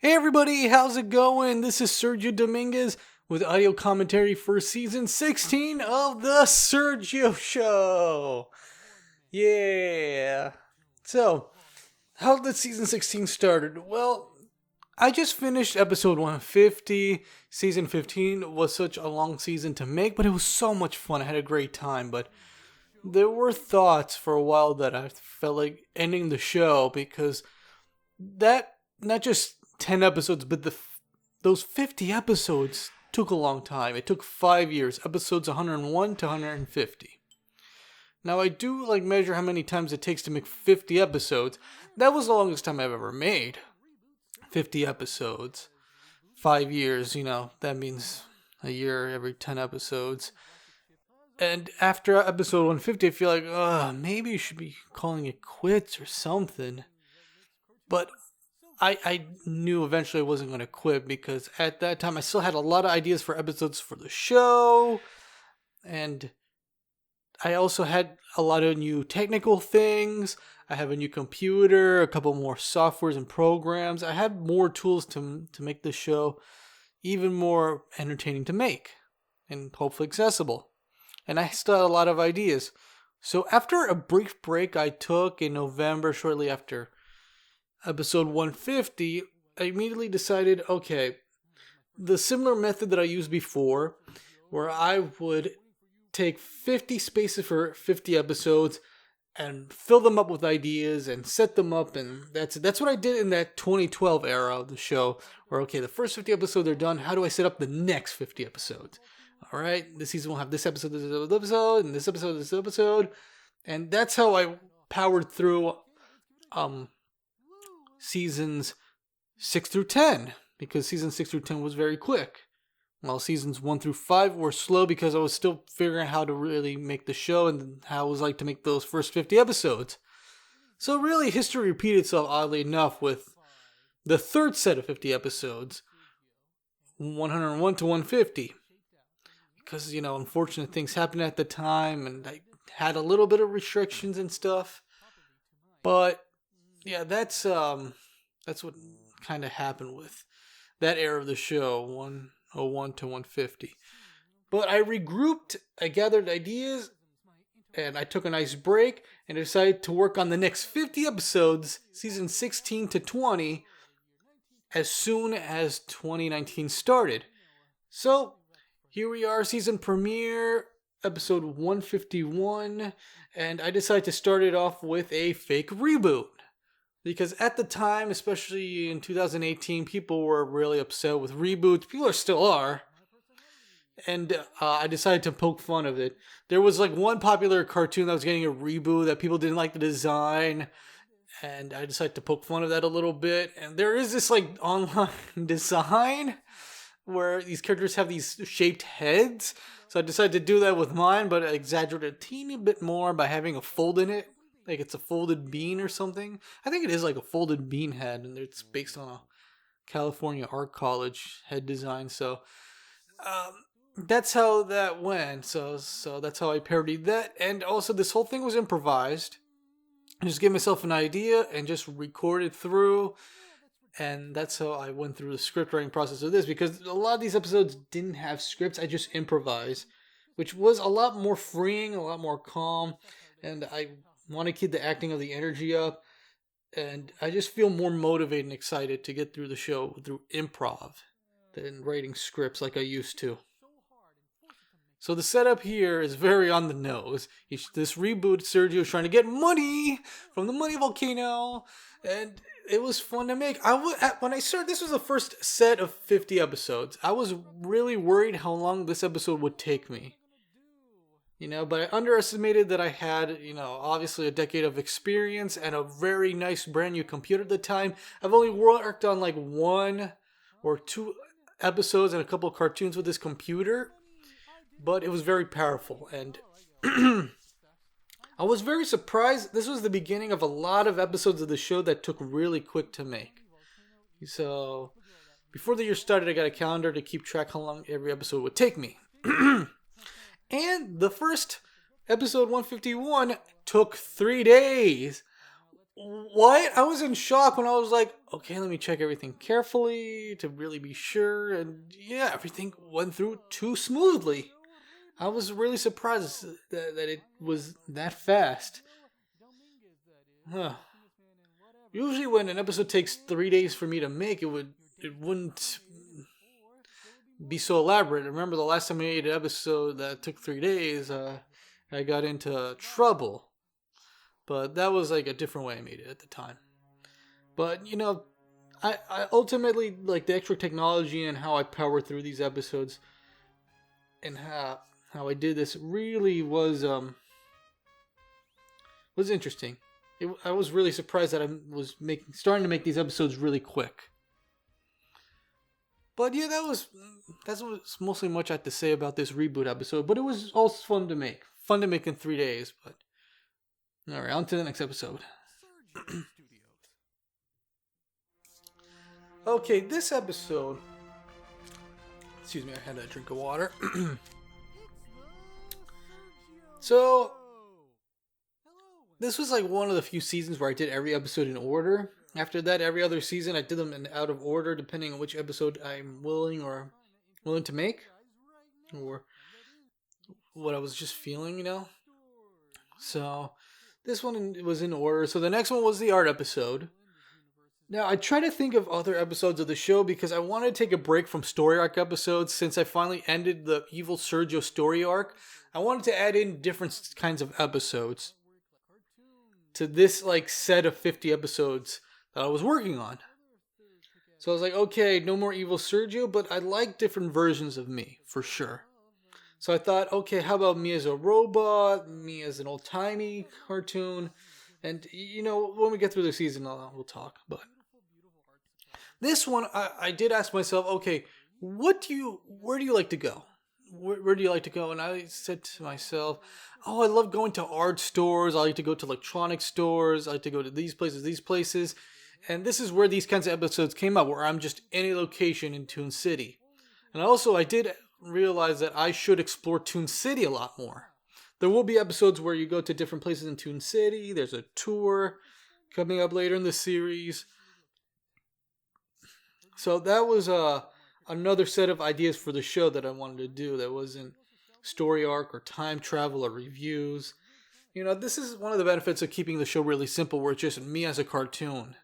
Hey everybody, how's it going? This is Sergio Dominguez with audio commentary for season 16 of the Sergio Show. Yeah. So, how did season 16 started? Well, I just finished episode 150. Season 15 was such a long season to make, but it was so much fun. I had a great time, but there were thoughts for a while that I felt like ending the show because that not just 10 episodes, but those 50 episodes took a long time. It took 5 years, episodes 101 to 150. Now, I do measure how many times it takes to make 50 episodes. That was the longest time I've ever made. 50 episodes. 5 years, that means a year every 10 episodes. And after episode 150, I feel like, maybe you should be calling it quits or something. But I knew eventually I wasn't going to quit because at that time I still had a lot of ideas for episodes for the show. And I also had a lot of new technical things. I have a new computer, a couple more softwares and programs. I had more tools to make the show even more entertaining to make and hopefully accessible. And I still had a lot of ideas. So after a brief break I took in November, shortly after episode 150, I immediately decided, okay, the similar method that I used before, where I would take 50 spaces for 50 episodes and fill them up with ideas and set them up, and that's what I did in that 2012 era of the show, where, okay, the first 50 episodes are done, how do I set up the next 50 episodes? All right, this season will have this episode, and this episode, and that's how I powered through seasons 6 through 10, because season 6 through 10 was very quick, while seasons 1 through 5 were slow because I was still figuring out how to really make the show and how it was like to make those first 50 episodes. So really, history repeated itself, oddly enough, with the third set of 50 episodes, 101 to 150, because, unfortunate things happened at the time, and I had a little bit of restrictions and stuff, but yeah, that's what kind of happened with that era of the show, 101 to 150. But I regrouped, I gathered ideas, and I took a nice break, and decided to work on the next 50 episodes, season 16 to 20, as soon as 2019 started. So, here we are, season premiere, episode 151, and I decided to start it off with a fake reboot. Because at the time, especially in 2018, people were really upset with reboots. People still are. And I decided to poke fun of it. There was one popular cartoon that was getting a reboot that people didn't like the design. And I decided to poke fun of that a little bit. And there is this online design where these characters have these shaped heads. So I decided to do that with mine, but I exaggerated a teeny bit more by having a fold in it. Like it's a folded bean or something. I think it is like a folded bean head, and it's based on a California art college head design. So that's how that went. So that's how I parodied that. And also, this whole thing was improvised. I just gave myself an idea and just recorded through. And that's how I went through the script writing process of this, because a lot of these episodes didn't have scripts. I just improvised, which was a lot more freeing, a lot more calm, and I want to keep the acting of the energy up, and I just feel more motivated and excited to get through the show through improv than writing scripts like I used to. So the setup here is very on the nose. This reboot, Sergio is trying to get money from the money volcano, and it was fun to make. When I started, this was the first set of 50 episodes. I was really worried how long this episode would take me. But I underestimated that I had, obviously a decade of experience and a very nice brand new computer at the time. I've only worked on 1 or 2 episodes and a couple of cartoons with this computer, but it was very powerful. And I was very surprised. This was the beginning of a lot of episodes of the show that took really quick to make. So before the year started, I got a calendar to keep track how long every episode would take me. And the first episode 151 took 3 days. what? I was in shock when I was like, okay, let me check everything carefully to really be sure. And yeah, everything went through too smoothly. I was really surprised that it was that fast. Huh. Usually, when an episode takes 3 days for me to make, it wouldn't be so elaborate. I remember the last time I made an episode that took 3 days, I got into trouble. But that was like a different way I made it at the time. But I ultimately like the extra technology and how I power through these episodes and how I did this really was interesting. I was really surprised that I was starting to make these episodes really quick. But yeah, that's mostly much I had to say about this reboot episode. But it was also fun to make. Fun to make in 3 days. But all right, on to the next episode. Okay, this episode. Excuse me, I had a drink of water. So, this was like one of the few seasons where I did every episode in order. After that, every other season I did them in out of order, depending on which episode I'm willing to make, or what I was just feeling. So, this one was in order. So the next one was the art episode. Now, I try to think of other episodes of the show because I wanted to take a break from story arc episodes since I finally ended the evil Sergio story arc. I wanted to add in different kinds of episodes to this like set of 50 episodes that I was working on. So I was like, okay, no more evil Sergio, but I like different versions of me, for sure. So I thought, okay, how about me as a robot, me as an old-timey cartoon, and when we get through the season, we'll talk. But this one, I did ask myself, okay, where do you like to go? Where do you like to go? And I said to myself, oh, I love going to art stores. I like to go to electronic stores. I like to go to these places. And this is where these kinds of episodes came up, where I'm just in a location in Toon City. And also, I did realize that I should explore Toon City a lot more. There will be episodes where you go to different places in Toon City. There's a tour coming up later in the series. So that was another set of ideas for the show that I wanted to do that wasn't story arc or time travel or reviews. This is one of the benefits of keeping the show really simple, where it's just me as a cartoon.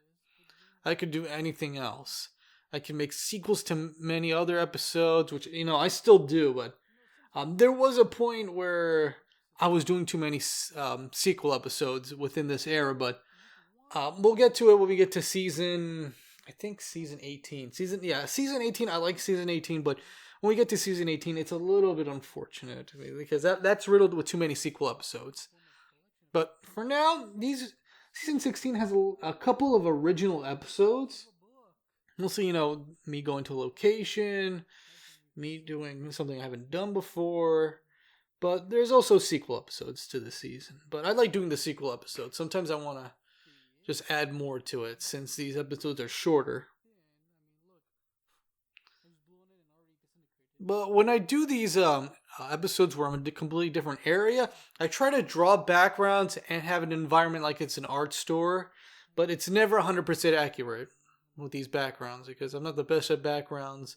I could do anything else. I can make sequels to many other episodes, which, I still do, but there was a point where I was doing too many sequel episodes within this era, but we'll get to it when we get to season 18. Season 18, I like season 18, but when we get to season 18, it's a little bit unfortunate to me because that's riddled with too many sequel episodes. But for now, season 16 has a couple of original episodes. Mostly, me going to a location, me doing something I haven't done before. But there's also sequel episodes to this season. But I like doing the sequel episodes. Sometimes I want to just add more to it since these episodes are shorter. But when I do these episodes where I'm in a completely different area, I try to draw backgrounds and have an environment like it's an art store. But it's never 100% accurate with these backgrounds because I'm not the best at backgrounds.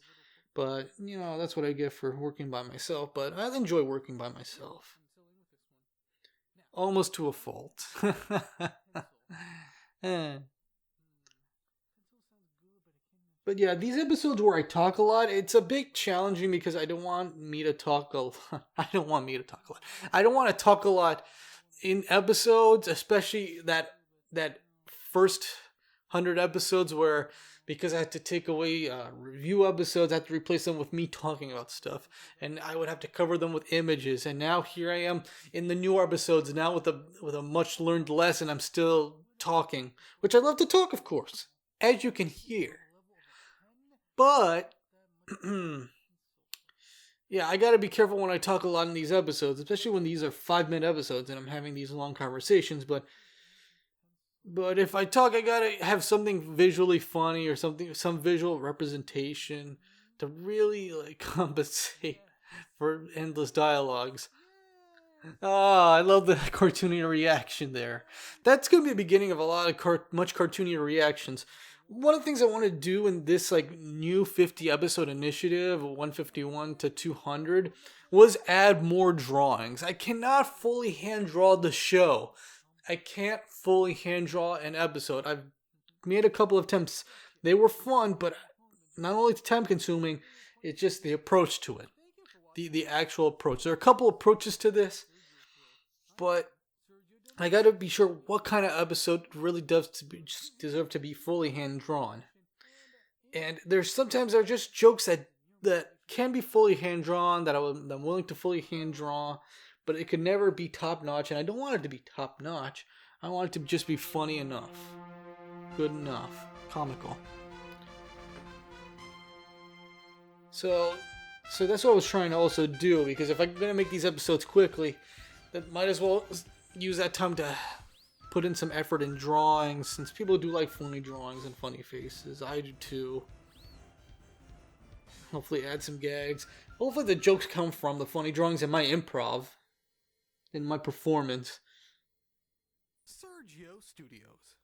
But, that's what I get for working by myself. But I enjoy working by myself. Almost to a fault. But yeah, these episodes where I talk a lot, it's a bit challenging because I don't want me to talk a lot. I don't want to talk a lot in episodes, especially that first 100 episodes where, because I had to take away review episodes, I had to replace them with me talking about stuff, and I would have to cover them with images. And now here I am in the new episodes now with a much learned lesson. I'm still talking, which I love to talk, of course, as you can hear. But yeah, I gotta be careful when I talk a lot in these episodes, especially when these are 5-minute episodes and I'm having these long conversations. But if I talk, I gotta have something visually funny or some visual representation to really compensate for endless dialogues. Oh, I love the cartoony reaction there. That's gonna be the beginning of a lot of much cartoony reactions. One of the things I want to do in this like new 50 episode initiative, 151 to 200, was add more drawings. I cannot fully hand draw the show. I can't fully hand draw an episode. I've made a couple of attempts. They were fun, but not only time consuming, it's just the approach to it. The actual approach. There are a couple approaches to this, but I gotta be sure what kind of episode really does deserve to be fully hand drawn. And there's sometimes there are just jokes that can be fully hand drawn that I'm willing to fully hand draw, but it could never be top notch. And I don't want it to be top notch. I want it to just be funny enough, good enough, comical. So that's what I was trying to also do, because if I'm gonna make these episodes quickly, that might as well use that time to put in some effort in drawings, since people do like funny drawings and funny faces. I do too. Hopefully add some gags. Hopefully the jokes come from the funny drawings and my improv, in my performance. Sergio Studios.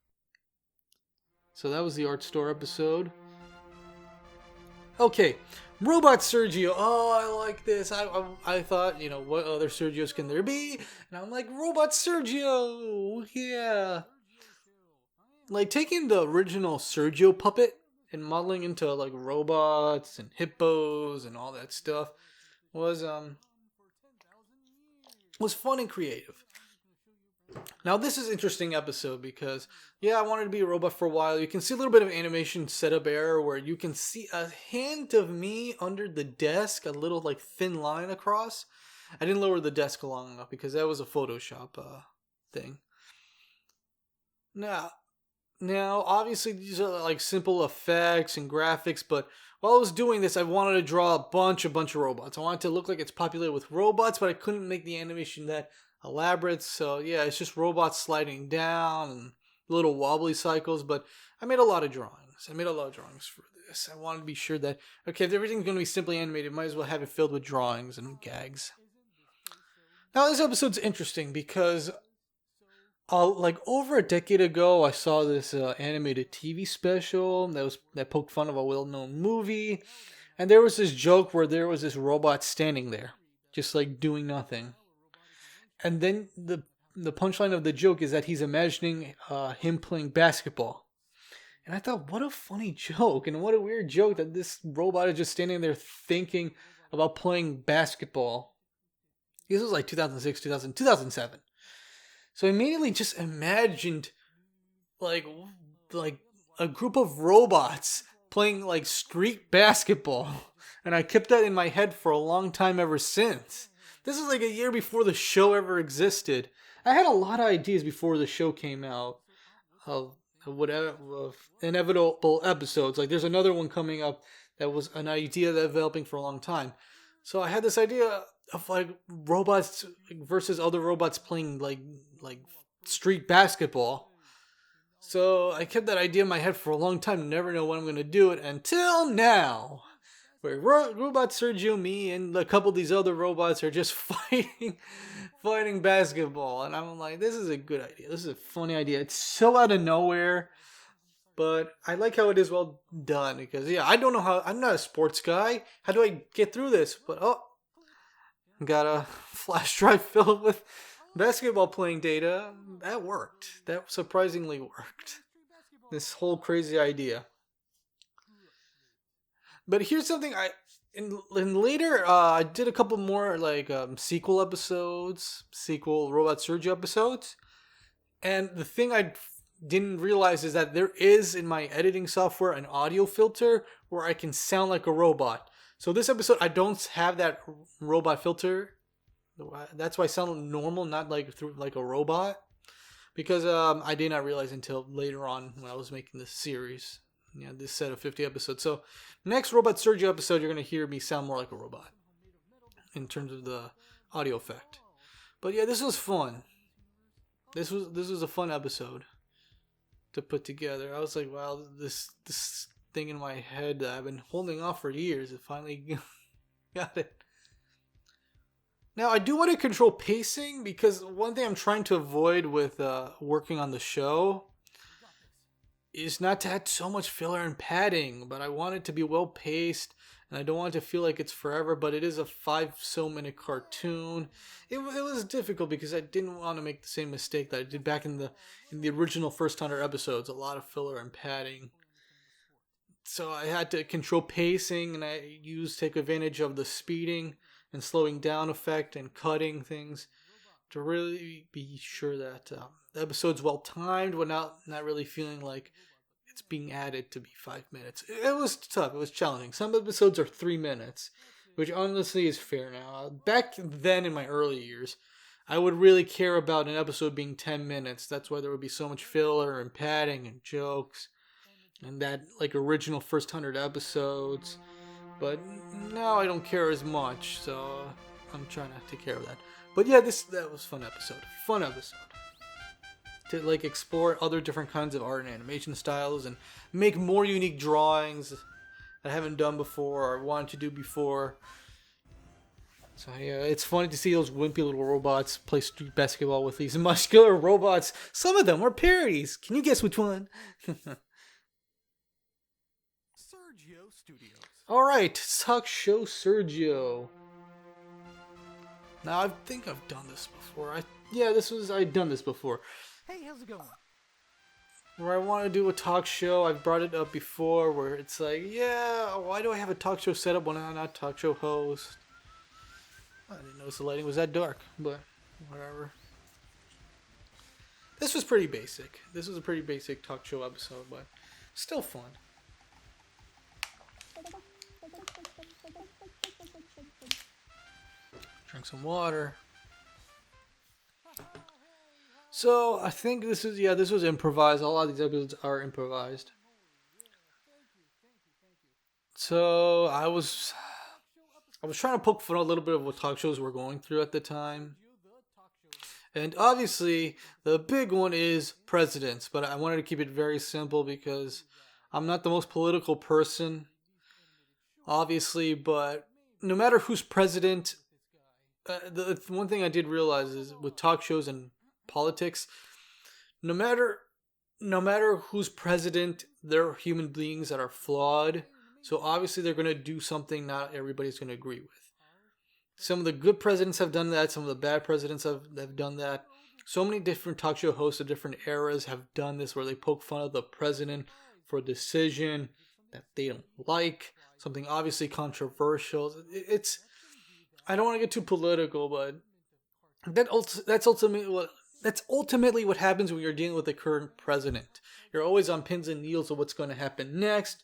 So that was the art store episode. Okay, Robot Sergio. Oh, I like this. I thought, what other Sergios can there be? And I'm like, Robot Sergio. Yeah. Like taking the original Sergio puppet and modeling into like robots and hippos and all that stuff was fun and creative. Now this is an interesting episode because, yeah, I wanted to be a robot for a while. You can see a little bit of animation setup error where you can see a hint of me under the desk, a little like thin line across. I didn't lower the desk long enough because that was a Photoshop thing. Now obviously these are like simple effects and graphics, but while I was doing this, I wanted to draw a bunch of robots. I wanted it to look like it's populated with robots, but I couldn't make the animation that elaborate, so yeah, it's just robots sliding down and little wobbly cycles, but I made a lot of drawings. For this. I wanted to be sure that, okay, if everything's going to be simply animated, might as well have it filled with drawings and gags. Now, this episode's interesting because like over a decade ago, I saw this animated TV special that poked fun of a well-known movie, and there was this joke where there was this robot standing there, just like doing nothing. And then the punchline of the joke is that he's imagining him playing basketball. And I thought, what a funny joke, and what a weird joke that this robot is just standing there thinking about playing basketball. This was like 2006, 2007. So I immediately just imagined like a group of robots playing like street basketball. And I kept that in my head for a long time ever since. This is like a year before the show ever existed. I had a lot of ideas before the show came out of inevitable episodes. Like there's another one coming up that was an idea that developing for a long time. So I had this idea of like robots versus other robots playing like street basketball. So I kept that idea in my head for a long time. Never know when I'm going to do it until now. Where Robot Sergio, me, and a couple of these other robots are just fighting basketball. And I'm like, this is a good idea. This is a funny idea. It's so out of nowhere, but I like how it is well done. Because, yeah, I don't know how, I'm not a sports guy. How do I get through this? But, got a flash drive filled with basketball playing data. That worked. That surprisingly worked. This whole crazy idea. But here's something in later I did a couple more like sequel Robot Sergio episodes, and the thing I didn't realize is that there is in my editing software an audio filter where I can sound like a robot. So this episode I don't have that robot filter. That's why I sound normal, not like through like a robot, because I did not realize until later on when I was making this series. Yeah, this set of 50 episodes. So, next Robot Sergio episode, you're going to hear me sound more like a robot in terms of the audio effect. But yeah, this was fun. This was a fun episode to put together. I was like, wow, this thing in my head that I've been holding off for years, it finally got it. Now, I do want to control pacing because one thing I'm trying to avoid with working on the show is not to add so much filler and padding, but I want it to be well paced, and I don't want it to feel like it's forever, but it is a 5 minute cartoon. It was difficult because I didn't want to make the same mistake that I did back in the original first 100 episodes, a lot of filler and padding. So I had to control pacing, and I take advantage of the speeding and slowing down effect and cutting things to really be sure that the episode's well timed, but not really feeling like it's being added to be 5 minutes. It was tough. It was challenging. Some episodes are 3 minutes, which honestly is fair now. Back then in my early years, I would really care about an episode being 10 minutes. That's why there would be so much filler and padding and jokes and that like original first 100 episodes. But now I don't care as much, so I'm trying to take care of that. But yeah, that was a fun episode. Fun episode. To like explore other different kinds of art and animation styles and make more unique drawings that I haven't done before or wanted to do before. So yeah, it's funny to see those wimpy little robots play street basketball with these muscular robots. Some of them are parodies. Can you guess which one? Sergio Studios. Alright, Talk Show Sergio. Now I think I've done this before. I'd done this before. Hey, how's it going? Where I want to do a talk show, I've brought it up before, where it's like, yeah, why do I have a talk show set up when I'm not a talk show host? I didn't notice the lighting was that dark, but whatever. This was pretty basic. This was a pretty basic talk show episode, but still fun. Drink some water. So I think this was improvised. A lot of these episodes are improvised. So I was trying to poke fun a little bit of what talk shows were going through at the time. And obviously the big one is presidents, but I wanted to keep it very simple because I'm not the most political person, obviously, but no matter who's president, the one thing I did realize is with talk shows and politics, no matter who's president, they're human beings that are flawed. So obviously they're going to do something not everybody's going to agree with. Some of the good presidents have done that. Some of the bad presidents have done that. So many different talk show hosts of different eras have done this, where they poke fun of the president for a decision that they don't like, something obviously controversial. I don't want to get too political, but that's ultimately what happens when you're dealing with the current president. You're always on pins and needles of what's going to happen next.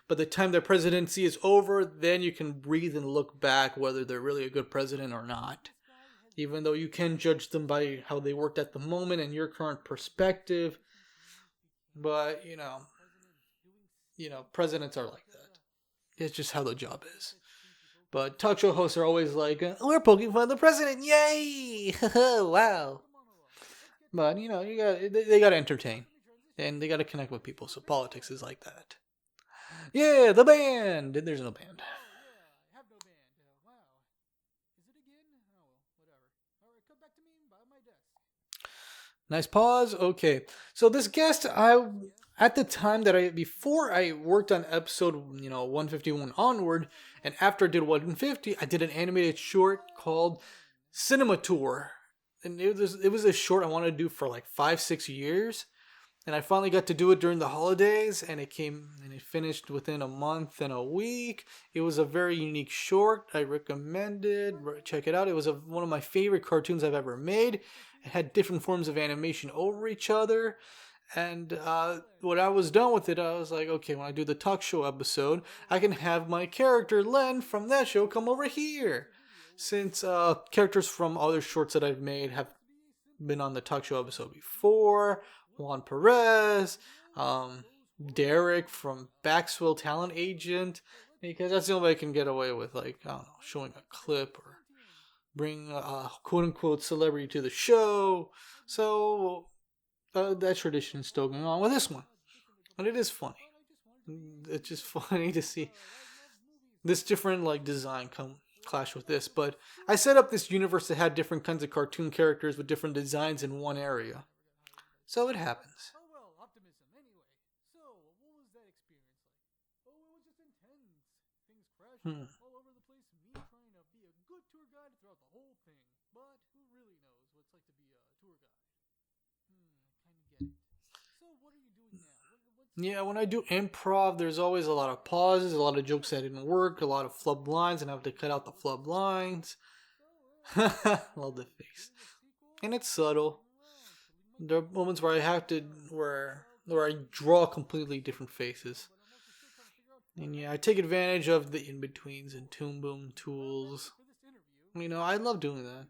By the time their presidency is over, then you can breathe and look back whether they're really a good president or not. Even though you can judge them by how they worked at the moment and your current perspective. But, you know, presidents are like that. It's just how the job is. But talk show hosts are always like, we're poking fun at the president, yay! Wow. But, they got to entertain. And they got to connect with people, so politics is like that. Yeah, the band! There's no band. I have no band. Wow. Is it again? Oh, whatever. Alright, come back to me by my desk. Nice pause. Okay. So this guest, at the time before I worked on episode, 151 onward, and after I did 150, I did an animated short called Cinema Tour. And it was a short I wanted to do for like 5-6 years. And I finally got to do it during the holidays, and it finished within a month and a week. It was a very unique short. I recommend it. Check it out. It was one of my favorite cartoons I've ever made. It had different forms of animation over each other. And when I was done with it, I was like, okay, when I do the talk show episode, I can have my character Len from that show come over here. Since characters from other shorts that I've made have been on the talk show episode before. Juan Perez, Derek from Baxwell Talent Agent, because that's the only way I can get away with, like, I don't know, showing a clip or bring a quote-unquote celebrity to the show. So that tradition is still going on with this one. And it is funny. It's just funny to see this different, like, design come clash with this, but I set up this universe that had different kinds of cartoon characters with different designs in one area. So it happens. Oh well, optimism. Anyway, so what was that experience like? Oh, it was just intense. Things crashing all over the place. Me trying to be a good tour guide throughout the whole thing. But who really knows what it's like to be a tour guide? I kind of get it. So what are you doing now? Yeah, when I do improv, there's always a lot of pauses, a lot of jokes that didn't work, a lot of flub lines, and I have to cut out the flub lines. Love the face. And it's subtle. There are moments where I have to, where I draw completely different faces. And yeah, I take advantage of the in-betweens and Toon Boom tools. You know, I love doing that.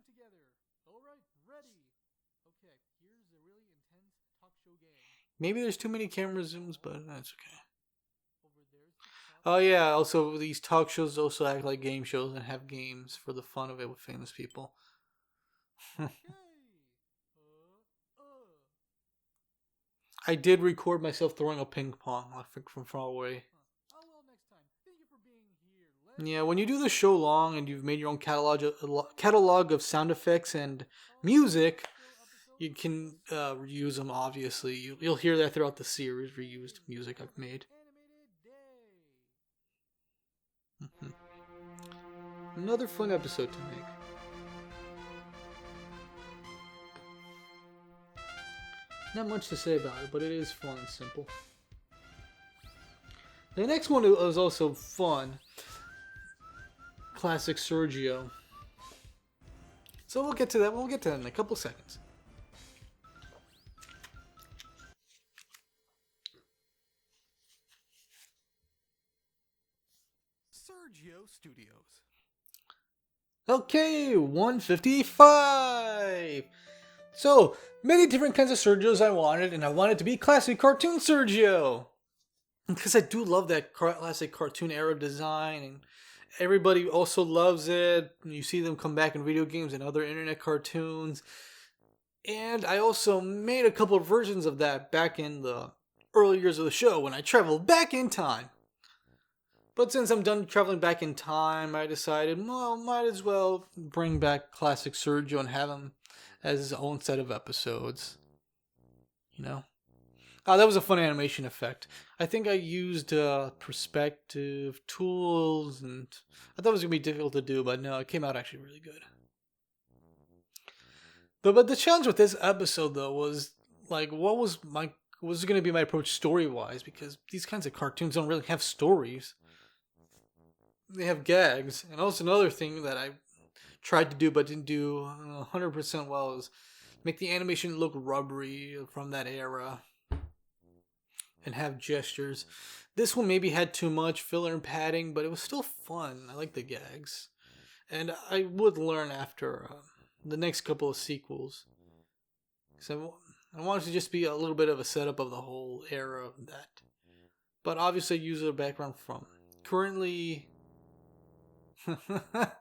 Maybe there's too many camera zooms, but that's okay. Oh yeah, also these talk shows also act like game shows and have games for the fun of it with famous people. I did record myself throwing a ping pong, I think, from far away. Yeah, when you do the show long and you've made your own catalog of sound effects and music, you can reuse them, obviously. You'll hear that throughout the series, reused music I've made. Another fun episode to make. Not much to say about it, but it is fun and simple. The next one was also fun. Classic Sergio. So we'll get to that. We'll get to that in a couple seconds. Sergio Studios. Okay, 155. So, many different kinds of Sergios I wanted, and I wanted to be classic cartoon Sergio. Because I do love that classic cartoon era design, and everybody also loves it. You see them come back in video games and other internet cartoons. And I also made a couple of versions of that back in the early years of the show when I traveled back in time. But since I'm done traveling back in time, I decided, well, might as well bring back classic Sergio and have him as his own set of episodes. You know? That was a fun animation effect. I think I used perspective tools, and I thought it was going to be difficult to do, but no, it came out actually really good. But the challenge with this episode, though, was, like, what was going to be my approach story-wise? Because these kinds of cartoons don't really have stories. They have gags. And also another thing that I tried to do but didn't do 100% well is make the animation look rubbery from that era and have gestures. This one maybe had too much filler and padding, but it was still fun. I like the gags. And I would learn after the next couple of sequels. Because I wanted to just be a little bit of a setup of the whole era of that. But obviously use a background from currently... That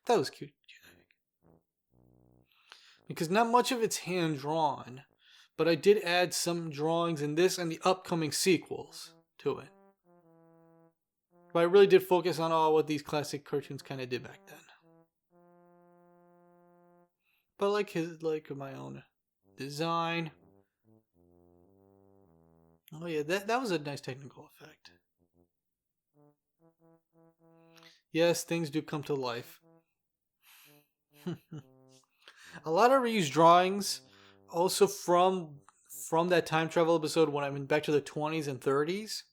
was cute. Because not much of it's hand-drawn, but I did add some drawings in this and the upcoming sequels to it. But I really did focus on what these classic cartoons kind of did back then. But like my own design. Oh yeah, that was a nice technical effect. Yes, things do come to life. A lot of reused drawings, also from that time travel episode when I went back to the 20s and 30s.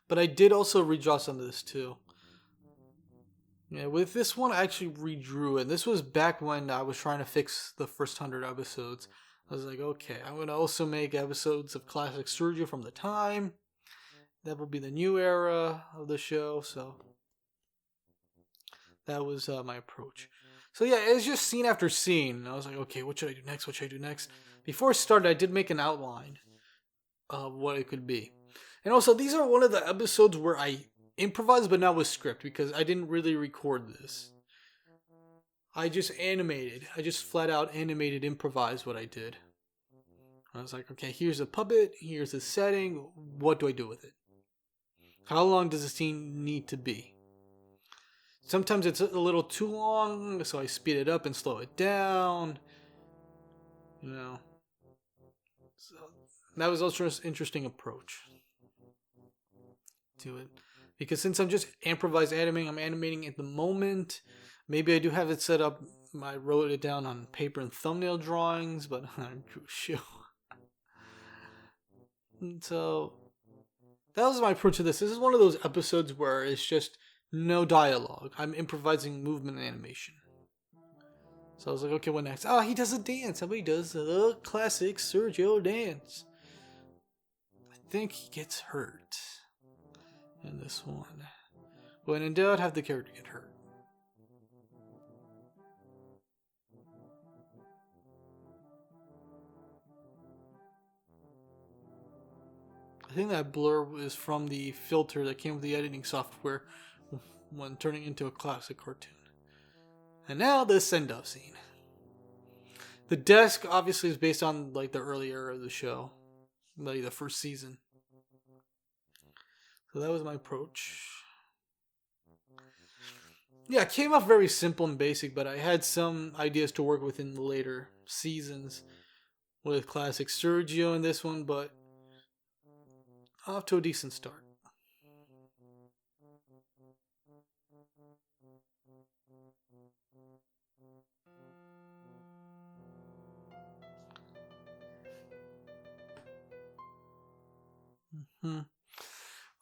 But I did also redraw some of this too. Yeah, with this one I actually redrew it. This was back when I was trying to fix the first 100 episodes. I was like, okay, I'm going to also make episodes of classic Sergio from the time. That will be the new era of the show, so that was my approach. So yeah, it's just scene after scene. I was like, okay, what should I do next? What should I do next? Before I started, I did make an outline of what it could be. And also, these are one of the episodes where I improvised, but not with script, because I didn't really record this. I just animated. I just flat out animated, improvised what I did. I was like, okay, here's a puppet, here's a setting, what do I do with it? How long does the scene need to be? sometimes it's a little too long, so I speed it up and slow it down. You know, so that was also an interesting approach to it. Because since I'm just improvised animating, I'm animating at the moment. Maybe I do have it set up. I wrote it down on paper and thumbnail drawings, but I drew a shoe. And so that was my approach to this. This is one of those episodes where it's just no dialogue. I'm improvising movement and animation. So I was like, okay, what next? Oh, he does a dance. Somebody does the classic Sergio dance. I think he gets hurt in this one. When in doubt, have the character get hurt. I think that blur is from the filter that came with the editing software when turning into a classic cartoon. And now the send-off scene. The desk obviously is based on like the early era of the show, like the first season. So that was my approach. Yeah, it came off very simple and basic, but I had some ideas to work with in the later seasons with classic Sergio in this one, but off to a decent start.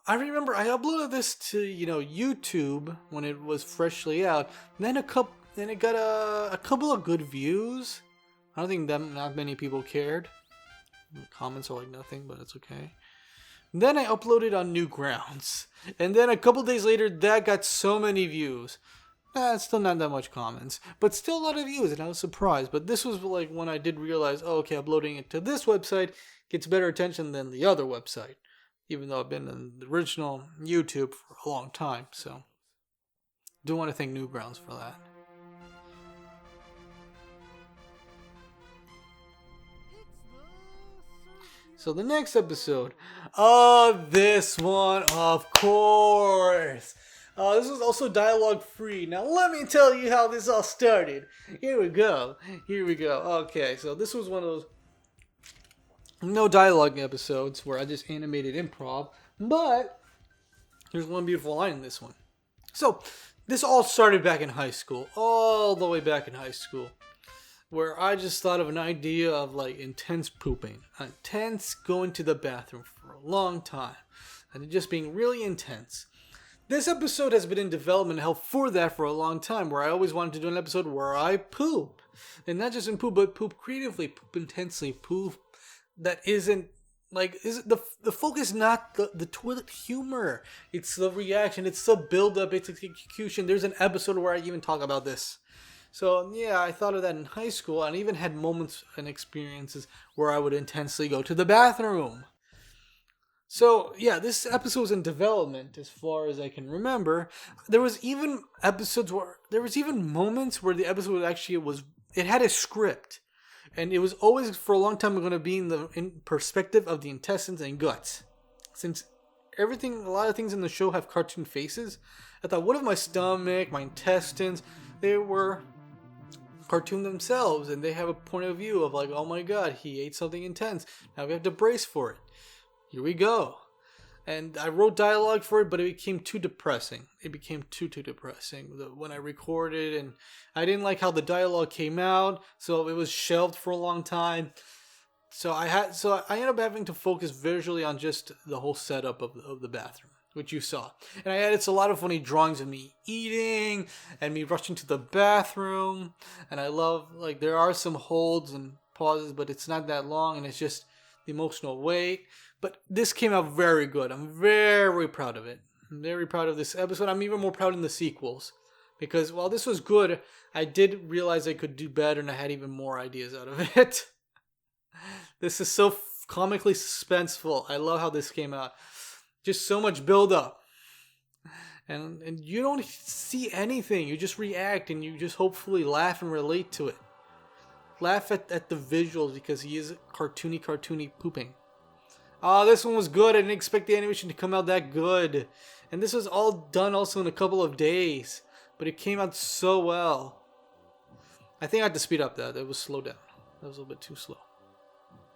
I remember I uploaded this to YouTube when it was freshly out. Then it got a couple of good views. I don't think not many people cared. The comments are like nothing, but it's okay. Then I uploaded on Newgrounds, and then a couple days later, that got so many views. Still not that much comments, but still a lot of views, and I was surprised. But this was like when I did realize, oh, okay, uploading it to this website gets better attention than the other website, even though I've been on the original YouTube for a long time. So, do want to thank Newgrounds for that. So the next episode, this one, of course. This was also dialogue free. Now let me tell you how this all started. Here we go. Okay, so this was one of those no dialogue episodes where I just animated improv. But there's one beautiful line in this one. So this all started back in high school, all the way back in high school, where I just thought of an idea of like intense pooping, intense going to the bathroom for a long time, and just being really intense. This episode has been in development hell for that for a long time, where I always wanted to do an episode where I poop. And not just in poop, but poop creatively, poop intensely, poop that isn't like, is the focus not the toilet humor. It's the reaction, it's the build up, it's execution. There's an episode where I even talk about this. So yeah, I thought of that in high school, and even had moments and experiences where I would intensely go to the bathroom. So yeah, this episode was in development as far as I can remember. There was even moments where the episode it had a script, and it was always for a long time going to be in perspective of the intestines and guts. Since a lot of things in the show have cartoon faces, I thought, what if my stomach, my intestines, they were cartoon themselves, and they have a point of view of like, oh my god, he ate something intense, now we have to brace for it. Here we go. And I wrote dialogue for it, but it became too depressing. It became too depressing when I recorded, and I didn't like how the dialogue came out, so it was shelved for a long time. So I ended up having to focus visually on just the whole setup of the bathroom, which you saw. And I added a lot of funny drawings of me eating and me rushing to the bathroom. And I love, like, there are some holds and pauses, but it's not that long, and it's just the emotional weight. But this came out very good. I'm very proud of it. I'm very proud of this episode. I'm even more proud in the sequels. Because while this was good, I did realize I could do better, and I had even more ideas out of it. This is so comically suspenseful. I love how this came out. Just so much build up. And you don't see anything. You just react, and you just hopefully laugh and relate to it. Laugh at the visuals, because he is cartoony pooping. This one was good. I didn't expect the animation to come out that good. And this was all done also in a couple of days. but it came out so well. I think I had to speed up that. It was slowed down. That was a little bit too slow.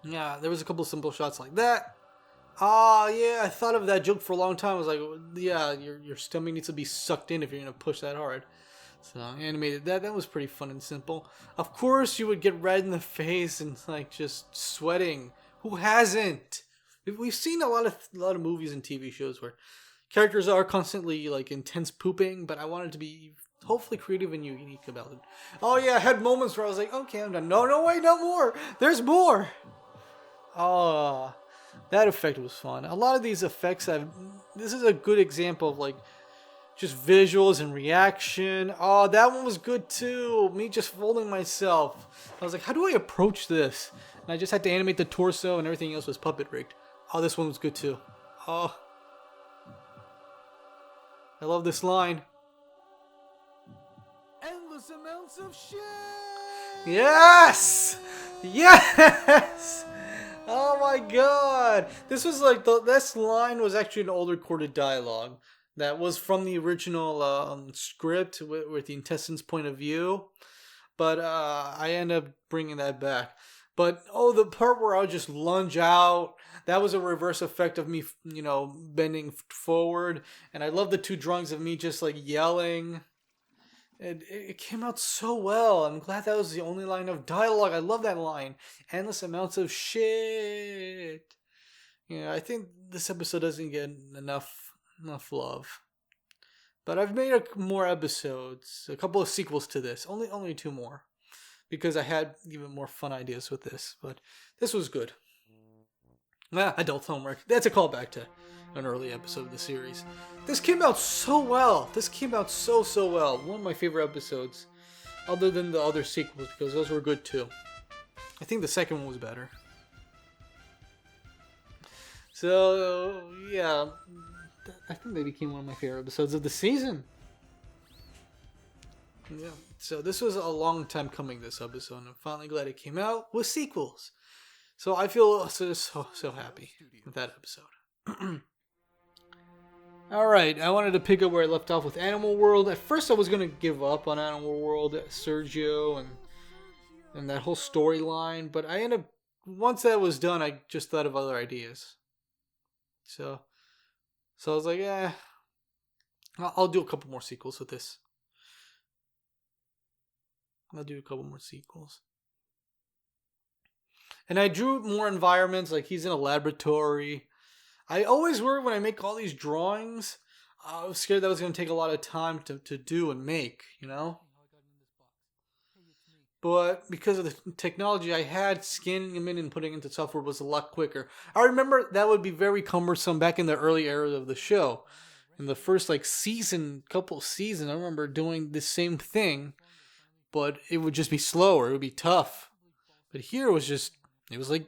Yeah, there was a couple of simple shots like that. Yeah, I thought of that joke for a long time. I was like, yeah, your stomach needs to be sucked in if you're going to push that hard. So I animated that. That was pretty fun and simple. Of course, you would get red in the face and like just sweating. Who hasn't? We've seen a lot of movies and TV shows where characters are constantly like intense pooping, but I wanted to be hopefully creative and unique about it. Oh yeah, I had moments where I was like, okay, I'm done. No, wait, no more. There's more. Oh, that effect was fun. A lot of these effects this is a good example of like just visuals and reaction. Oh, that one was good too. Me just folding myself. I was like, how do I approach this? And I just had to animate the torso and everything else was puppet rigged. Oh, this one was good too. Oh, I love this line. Endless amounts of shit. Yes! Yes! Oh my god! This was like this line was actually an old recorded dialogue that was from the original script with the intestines' point of view, but I end up bringing that back. But the part where I'll just lunge out, that was a reverse effect of me, bending forward, and I love the two drawings of me just like yelling. It came out so well. I'm glad that was the only line of dialogue. I love that line. Endless amounts of shit. I think this episode doesn't get enough love. But I've made more episodes, a couple of sequels to this. Only two more, because I had even more fun ideas with this. But this was good. Adult homework. That's a callback to an early episode of the series. This came out so well. This came out so well. One of my favorite episodes, other than the other sequels, because those were good too. I think the second one was better. So yeah, I think they became one of my favorite episodes of the season. Yeah. So this was a long time coming. This episode, and I'm finally glad it came out with sequels. So I feel so happy with that episode. Alright, I wanted to pick up where I left off with Animal World. At first I was going to give up on Animal World, Sergio, and that whole storyline. But I ended up, once that was done, I just thought of other ideas. So I was like, I'll do a couple more sequels with this. I'll do a couple more sequels. And I drew more environments, like he's in a laboratory. I always worry when I make all these drawings. I was scared that was going to take a lot of time to do and make, But because of the technology I had, scanning them in and putting into software was a lot quicker. I remember that would be very cumbersome back in the early era of the show. In the first couple seasons, I remember doing the same thing, but it would just be slower. It would be tough. But here it was like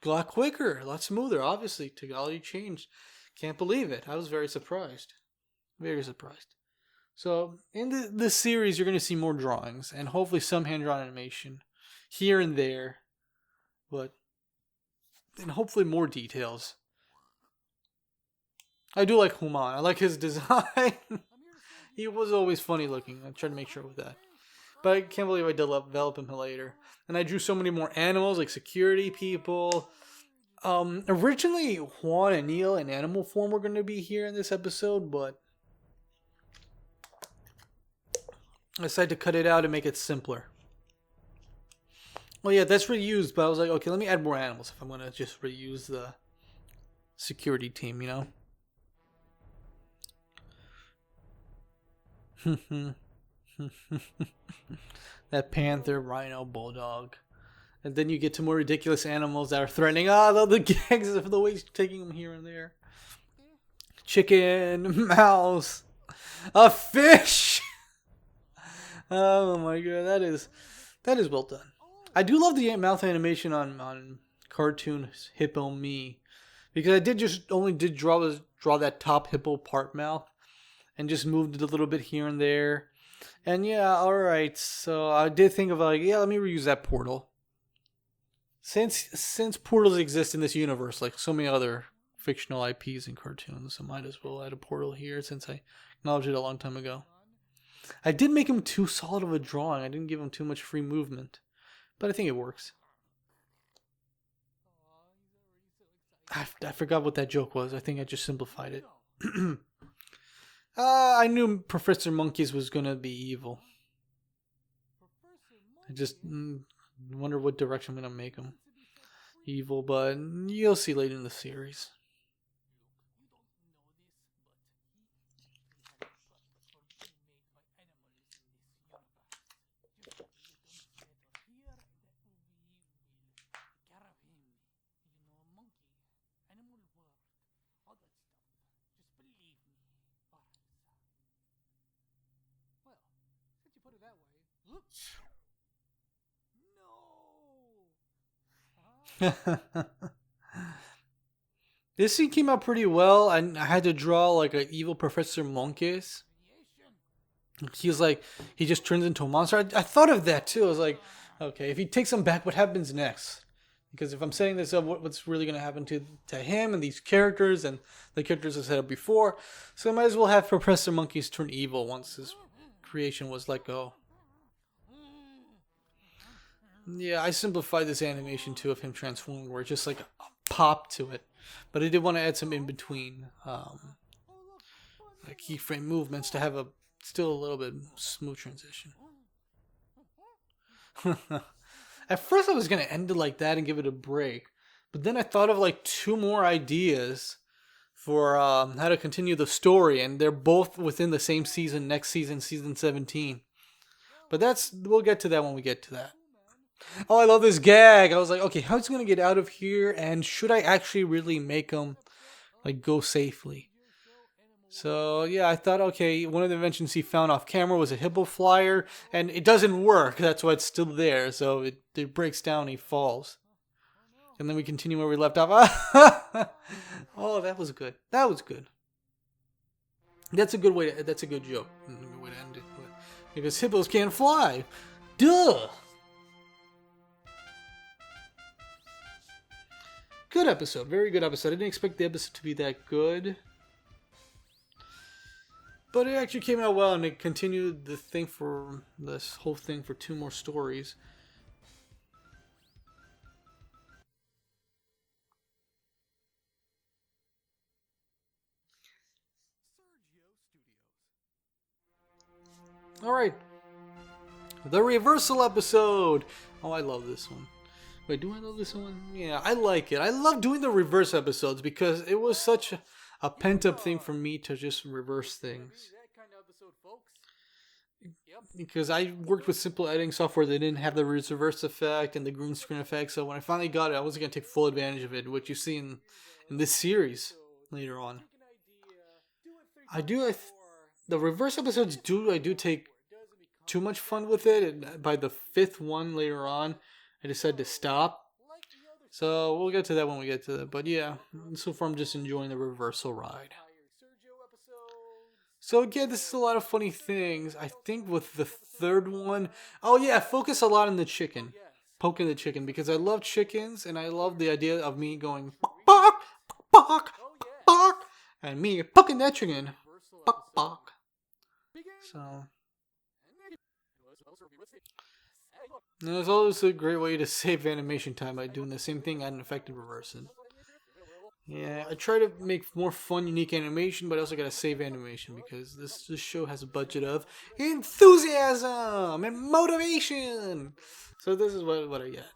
a lot quicker, a lot smoother. Obviously, technology changed. Can't believe it. I was very surprised. Very surprised. So, in this series, you're going to see more drawings, and hopefully some hand-drawn animation here and there. And hopefully more details. I do like Human. I like his design. He was always funny looking. I tried to make sure with that. But I can't believe I developed him later. And I drew so many more animals, like security people. Originally, Juan and Neil in animal form were going to be here in this episode, but I decided to cut it out and make it simpler. Well, yeah, that's reused, but I was like, okay, let me add more animals if I'm going to just reuse the security team, That panther, rhino, bulldog. And then you get to more ridiculous animals that are threatening. The gags of the way he's taking them here and there. Chicken, mouse, a fish. Oh my god, that is well done. I do love the mouth animation on cartoon Hippo Me, because I did draw that top hippo part mouth, and just moved it a little bit here and there. And yeah, alright, so I did think of let me reuse that portal. Since portals exist in this universe, like so many other fictional IPs and cartoons, I might as well add a portal here since I acknowledged it a long time ago. I did make him too solid of a drawing. I didn't give him too much free movement. But I think it works. I forgot what that joke was. I think I just simplified it. I knew Professor Monkeys was going to be evil. I just wonder what direction I'm going to make him evil, but you'll see later in the series. This scene came out pretty well. I had to draw like an evil Professor Monkeys. He's like, he just turns into a monster. I thought of that too. I was like, okay, if he takes him back, what happens next? Because if I'm setting this up, what's really going to happen to him and these characters and the characters I set up before? So I might as well have Professor Monkeys turn evil once his creation was let go. Yeah, I simplified this animation too of him transforming, where it's just like a pop to it. But I did want to add some in between like keyframe movements to have a still a little bit smooth transition. At first I was going to end it like that and give it a break. But then I thought of like two more ideas for how to continue the story. And they're both within the same season, next season, season 17. But we'll get to that when we get to that. Oh, I love this gag. I was like, okay, how's he going to get out of here? And should I actually really make him like go safely? So yeah, I thought, okay, one of the inventions he found off camera was a hippo flyer, and it doesn't work. That's why it's still there. So it breaks down, he falls. And then we continue where we left off. Oh, that was good. That was good. That's a good way to, that's a good joke. Good way to end it. Because hippos can't fly. Duh! Good episode. Very good episode. I didn't expect the episode to be that good. But it actually came out well, and it continued the thing for this whole thing for two more stories. Alright. The reversal episode. Oh, I love this one. Wait, do I love this one? Yeah, I like it. I love doing the reverse episodes because it was such a pent-up thing for me to just reverse things. Because I worked with simple editing software that didn't have the reverse effect and the green screen effect, so when I finally got it, I wasn't going to take full advantage of it, which you see in this series later on. The reverse episodes I do take too much fun with it, and by the fifth one later on, I decided to stop. So we'll get to that when we get to that. But yeah, so far I'm just enjoying the reversal ride. So again, this is a lot of funny things. I think with the third one, oh yeah, focus a lot on the chicken. Poking the chicken, because I love chickens, and I love the idea of me going, bark, bark, bark, and me poking that chicken, bark, bark. So... And it's always a great way to save animation time by doing the same thing, add an effect and reverse it. Yeah, I try to make more fun, unique animation, but I also gotta save animation because this show has a budget of enthusiasm and motivation. So this is what I get.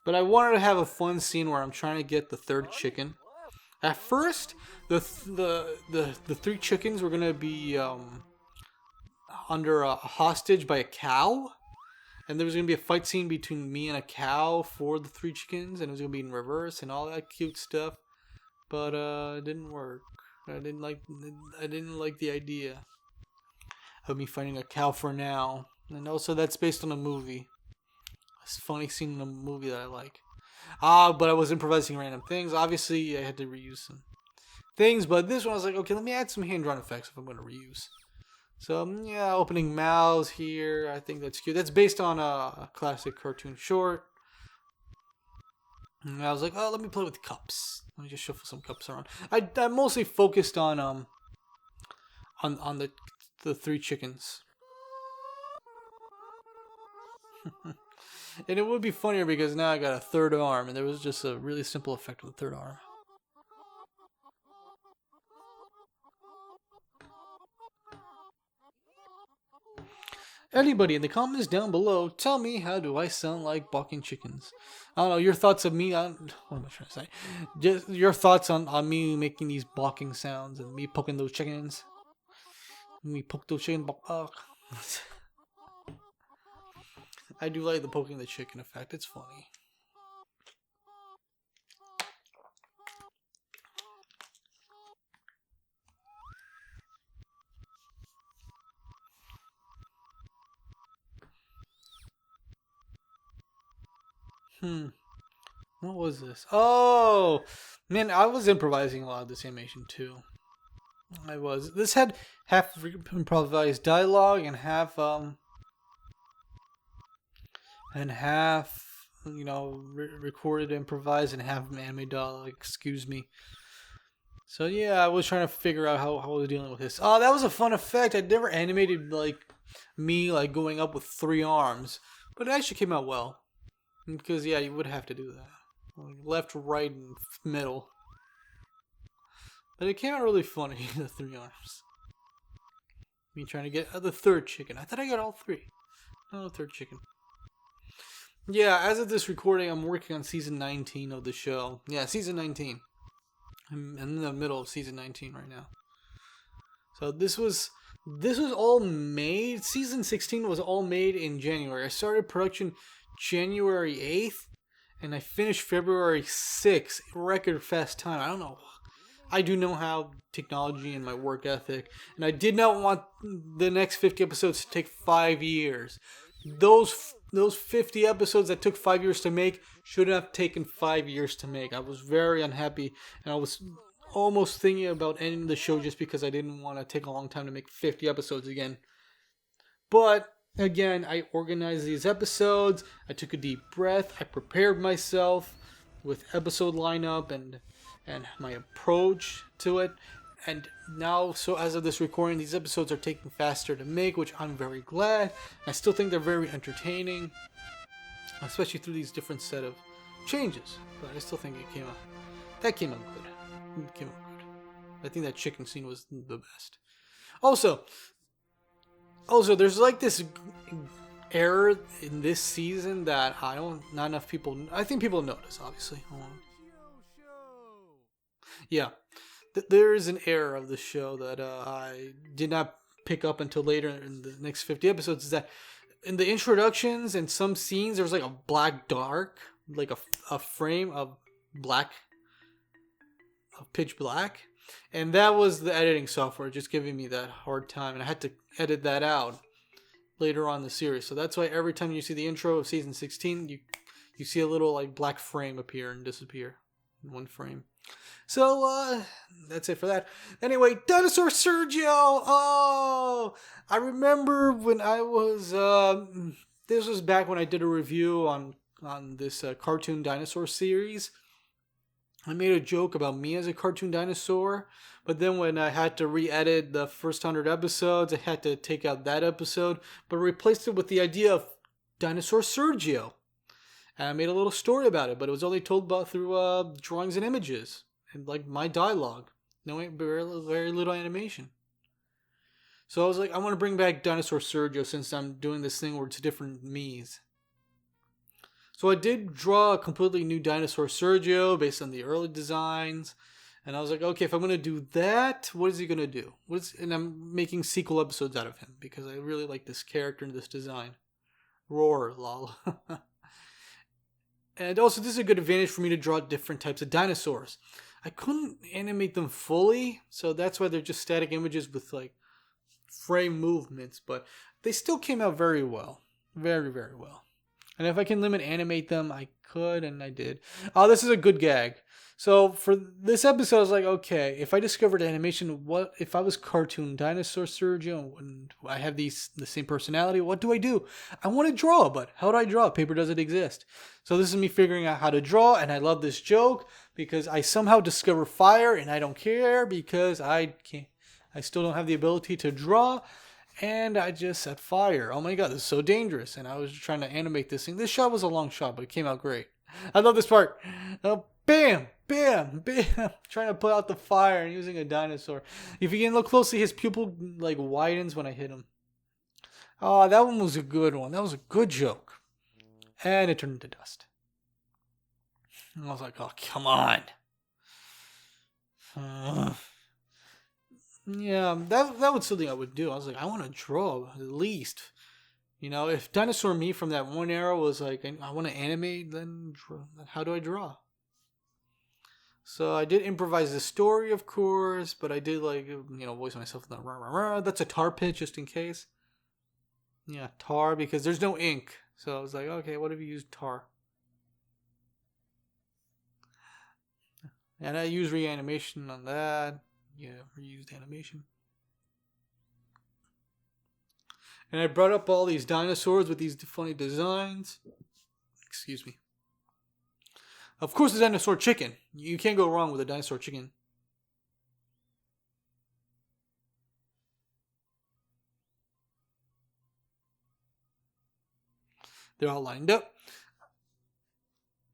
But I wanted to have a fun scene where I'm trying to get the third chicken. At first, the three chickens were gonna be under a hostage by a cow. And there was going to be a fight scene between me and a cow for the three chickens. And it was going to be in reverse and all that cute stuff. But it didn't work. I didn't like the idea of me fighting a cow for now. And also that's based on a movie. It's a funny scene in a movie that I like. But I was improvising random things. Obviously I had to reuse some things. But this one I was like, okay, let me add some hand-drawn effects if I'm going to reuse. So, yeah, opening mouths here. I think that's cute. That's based on a classic cartoon short. And I was like, oh, let me play with cups. Let me just shuffle some cups around. I mostly focused on the the three chickens. And it would be funnier because now I got a third arm, and there was just a really simple effect with the third arm. Anybody in the comments down below, tell me, how do I sound like barking chickens? I don't know, your thoughts of me on, what am I trying to say? Just your thoughts on me making these barking sounds and me poking those chickens. Me poke those chickens. I do like the poking the chicken effect, it's funny. What was this? Oh, man, I was improvising a lot of this animation too. I was. This had half improvised dialogue and half recorded improvised and half anime dialogue. Excuse me. So yeah, I was trying to figure out how I was dealing with this. Oh, that was a fun effect. I'd never animated like me like going up with 3 arms, but it actually came out well. Because yeah, you would have to do that. Like left, right, and middle. But it came out really funny, the 3 arms. Me trying to get the third chicken. I thought I got all 3. Oh, the third chicken. Yeah, as of this recording, I'm working on season 19 of the show. Yeah, season 19. I'm in the middle of season 19 right now. So this was all made. Season 16 was all made in January. I started production January 8th, and I finished February 6th. Record fast time. I don't know. I do know how technology and my work ethic, and I did not want the next 50 episodes to take 5 years. Those 50 episodes that took 5 years to make should have taken 5 years to make. I was very unhappy, and I was almost thinking about ending the show just because I didn't want to take a long time to make 50 episodes again. But again, I organized these episodes. I took a deep breath. I prepared myself with episode lineup and my approach to it. And now, so as of this recording, these episodes are taking faster to make, which I'm very glad. I still think they're very entertaining, especially through these different set of changes. But I still think it came out good. It came out good. I think that chicken scene was the best. Also, there's like this error in this season that not enough people, I think people notice, obviously. Yeah, there is an error of the show that I did not pick up until later in the next 50 episodes, is that in the introductions and some scenes, there's like a black dark, like a frame of black, of pitch black. And that was the editing software just giving me that hard time, and I had to edit that out later on in the series. So that's why every time you see the intro of season 16, you see a little like black frame appear and disappear in one frame. So that's it for that. Anyway, Dinosaur Sergio. Oh, I remember when I was this was back when I did a review on this cartoon dinosaur series. I made a joke about me as a cartoon dinosaur, but then when I had to re-edit the first 100 episodes, I had to take out that episode, but replaced it with the idea of Dinosaur Sergio. And I made a little story about it, but it was only told about through drawings and images, and like my dialogue. No, very little animation. So I was like, I want to bring back Dinosaur Sergio since I'm doing this thing where it's different me's. So I did draw a completely new Dinosaur Sergio based on the early designs. And I was like, okay, if I'm going to do that, what is he going to do? And I'm making sequel episodes out of him because I really like this character and this design. Roar, lol. And also, this is a good advantage for me to draw different types of dinosaurs. I couldn't animate them fully, so that's why they're just static images with like frame movements. But they still came out very well. Very, very well. And if I can animate them, I could, and I did. Oh, this is a good gag. So for this episode, I was like, okay, if I discovered animation, what if I was cartoon dinosaur Sergio and I have the same personality, what do I do? I want to draw, but how do I draw? Paper doesn't exist. So this is me figuring out how to draw, and I love this joke because I somehow discover fire, and I don't care because I still don't have the ability to draw. and I just set fire. Oh my god, this is so dangerous. And I was trying to animate this thing. This shot was a long shot, but it came out great. I love this part. Bam, bam, bam. Trying to put out the fire and using a dinosaur. If you can look closely, his pupil like widens when I hit him. Oh, that one was a good one. That was a good joke. And it turned into dust. And I was like, oh, come on. Yeah, that was something I would do. I was like, I want to draw at least. You know, if Dinosaur Me from that one era was like, I want to animate, then how do I draw? So I did improvise the story, of course, but I did like, voice myself in the rah, rah, rah. That's a tar pit just in case. Yeah, tar, because there's no ink. So I was like, okay, what if you use tar? And I used reanimation on that. Yeah, reused animation. And I brought up all these dinosaurs with these funny designs. Excuse me. Of course, the dinosaur chicken. You can't go wrong with a dinosaur chicken. They're all lined up.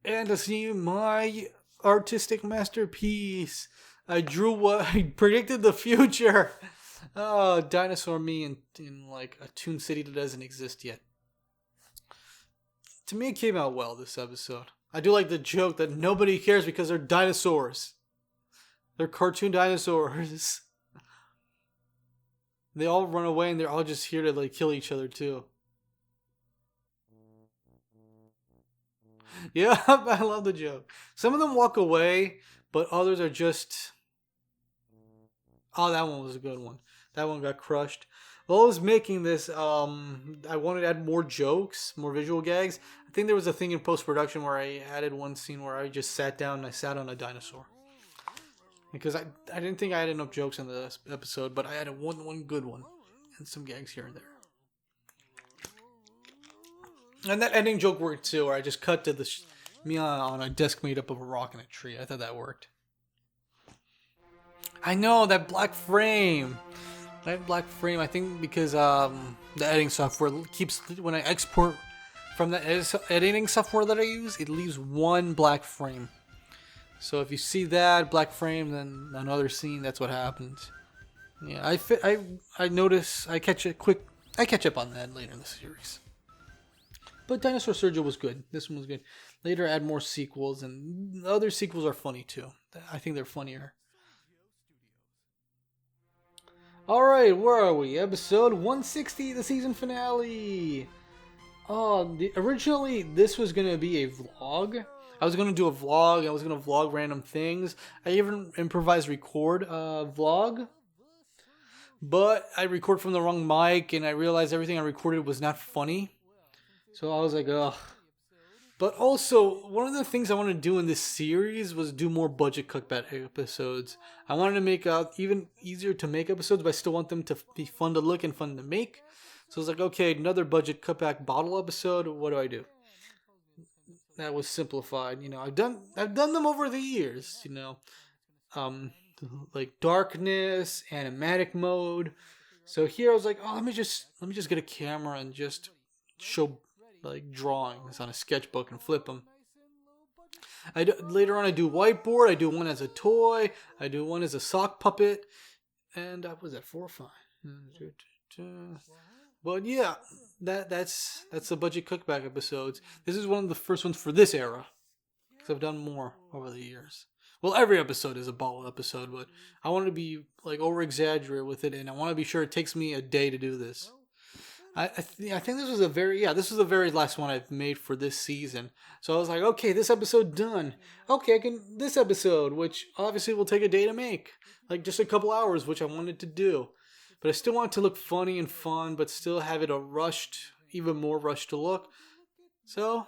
And to see my artistic masterpiece. I drew what I predicted the future. Oh, Dinosaur Me in like a Toon City that doesn't exist yet. To me, it came out well this episode. I do like the joke that nobody cares because they're dinosaurs. They're cartoon dinosaurs. They all run away and they're all just here to like kill each other too. Yeah, I love the joke. Some of them walk away, but others are just... Oh, that one was a good one. That one got crushed. While I was making this, I wanted to add more jokes, more visual gags. I think there was a thing in post-production where I added one scene where I just sat down and I sat on a dinosaur. Because I didn't think I had enough jokes in this episode, but I added one good one. And some gags here and there. And that ending joke worked too, where I just cut to me on a desk made up of a rock and a tree. I thought that worked. I know, that black frame. That black frame, I think because the editing software keeps, when I export from the editing software that I use, it leaves one black frame. So if you see that black frame, then another scene, that's what happens. Yeah, I notice, I catch up on that later in the series. But Dinosaur Sergio was good. This one was good. Later, add more sequels, and the other sequels are funny too. I think they're funnier. Alright, where are we? Episode 160, the season finale. Originally, this was going to be a vlog. I was going to do a vlog. I was going to vlog random things. I even improvised record vlog. But I record from the wrong mic, and I realized everything I recorded was not funny. So I was like, ugh. But also, one of the things I wanted to do in this series was do more budget cutback episodes. I wanted to make even easier to make episodes, but I still want them to be fun to look and fun to make. So I was like, okay, another budget cutback bottle episode. What do I do? That was simplified. I've done them over the years. Like darkness, animatic mode. So here I was like, oh, let me just get a camera and just show like drawings on a sketchbook and flip them. Later on I do whiteboard. I do one as a toy. I do one as a sock puppet. And was that 4 or 5? But yeah, that's the budget cookback episodes. This is one of the first ones for this era, because I've done more over the years. Well, every episode is a bottle episode, but I want to be like over exaggerate with it, and I want to be sure it takes me a day to do this. I think this was the very last one I've made for this season. So I was like, okay, this episode done. Okay, this episode, which obviously will take a day to make, like just a couple hours, which I wanted to do. But I still want it to look funny and fun, but still have it even more rushed to look. So,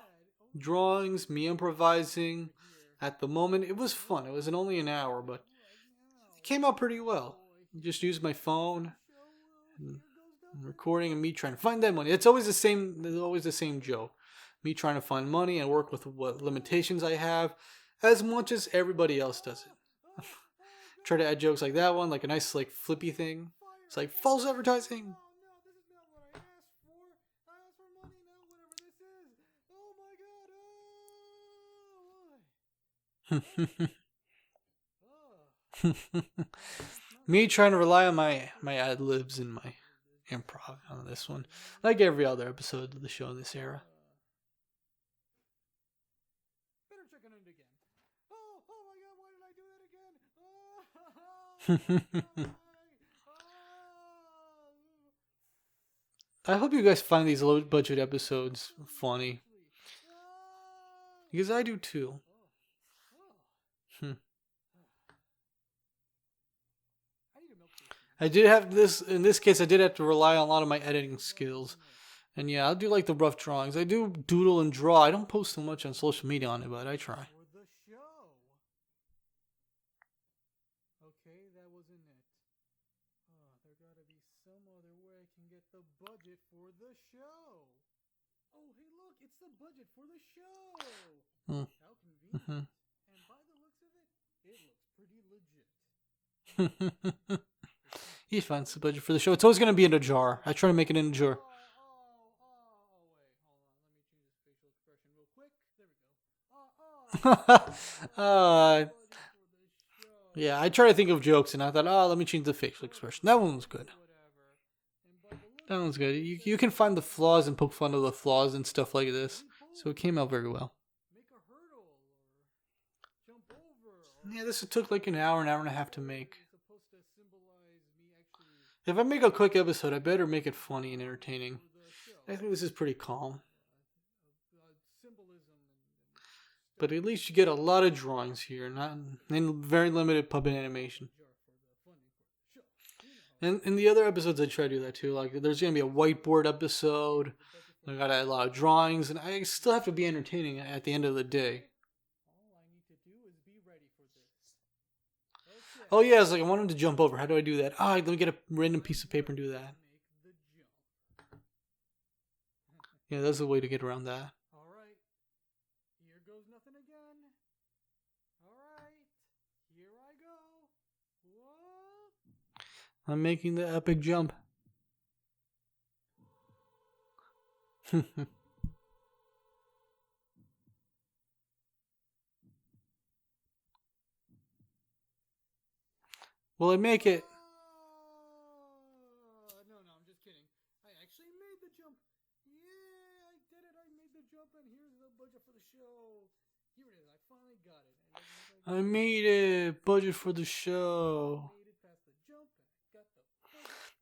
drawings, me improvising. At the moment, it was fun. It was only an hour, but it came out pretty well. I just used my phone, and recording, and me trying to find that money. It's always the same. There's always the same joke. Me trying to find money and work with what limitations I have, as much as everybody else does it. Try to add jokes like that one, like a nice like flippy thing. It's like false advertising. Me trying to rely on my ad libs and my improv on this one, like every other episode of the show in this era. Better check on it again. Oh my God! Why did I do that again? I hope you guys find these low budget episodes funny, because I do too. I did have this, in this case, I did have to rely on a lot of my editing skills. And yeah, I do like the rough drawings. I do doodle and draw. I don't post too much on social media on it, but I try. For the show. Okay, that wasn't it. There gotta be some other way I can get the budget for the show. Oh, hey, look, it's the budget for the show. How convenient. And by the looks of it, it looks pretty legit. He finds the budget for the show. It's always going to be in a jar. I try to make it in a jar. Wait, hold on. Let me change this facial expression real quick. There we go. Yeah, I try to think of jokes, and I thought, let me change the facial expression. That one was good. That one's good. You can find the flaws and poke fun of the flaws and stuff like this. So it came out very well. Yeah, this took like an hour and a half to make. If I make a quick episode, I better make it funny and entertaining. I think this is pretty calm. But at least you get a lot of drawings here, not and very limited puppet animation. And in the other episodes, I try to do that too. Like, there's going to be a whiteboard episode. I got a lot of drawings, and I still have to be entertaining at the end of the day. Oh yeah, it's like I wanted to jump over. How do I do that? Let me get a random piece of paper and do that. Yeah, that's the way to get around that. Alright, here goes nothing again. Alright, here I go. Whoa. I'm making the epic jump. Will I make it? No, I'm just kidding. I actually made the jump. Yeah, I did it. I made the jump, and here's the budget for the show. Here it is. I finally got it. I made it. Budget for the show.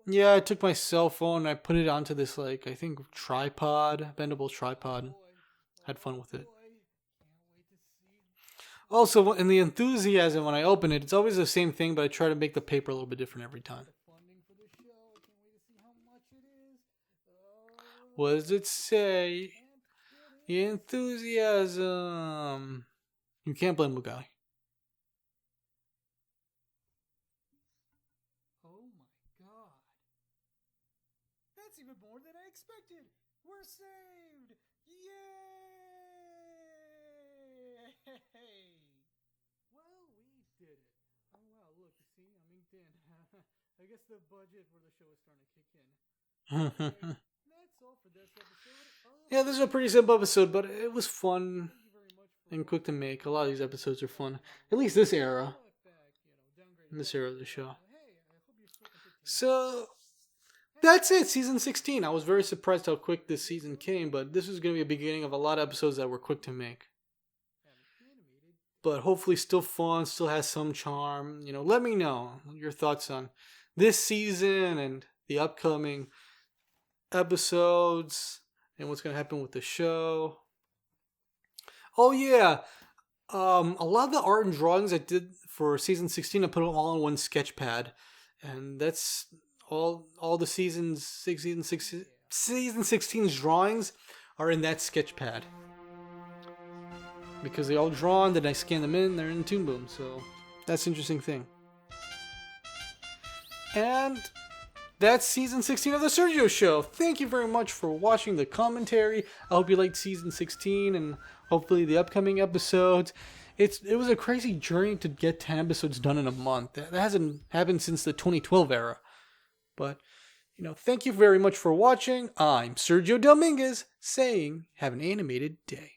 Yeah, I took my cell phone and I put it onto this, like, I think tripod, bendable tripod. Had fun with it. Also, in the enthusiasm, when I open it, it's always the same thing, but I try to make the paper a little bit different every time. What does it say? Enthusiasm. You can't blame the guy. Oh my God. That's even more than I expected. We're saved. Yay! Well, we did it. Oh wow, look, you see, I'm inked in. I guess the budget for the show is starting to kick in. Okay, that's all for this episode. Yeah, this is a pretty simple episode, but it was fun and quick to make. A lot of these episodes are fun. At least this era. This era of the show. So, that's it, season 16. I was very surprised how quick this season came, but this is going to be a beginning of a lot of episodes that were quick to make. But hopefully still fun, still has some charm. Let me know your thoughts on this season and the upcoming episodes and what's going to happen with the show. Oh yeah, a lot of the art and drawings I did for season 16, I put them all on one sketch pad. And that's all the season 16's drawings are in that sketch pad. Because they all drawn, then I scan them in, they're in Toon Boom, so that's an interesting thing. And that's season 16 of the Sergio Show. Thank you very much for watching the commentary. I hope you liked season 16 and hopefully the upcoming episodes. It was a crazy journey to get 10 episodes done in a month. That hasn't happened since the 2012 era. But, thank you very much for watching. I'm Sergio Dominguez saying, have an animated day.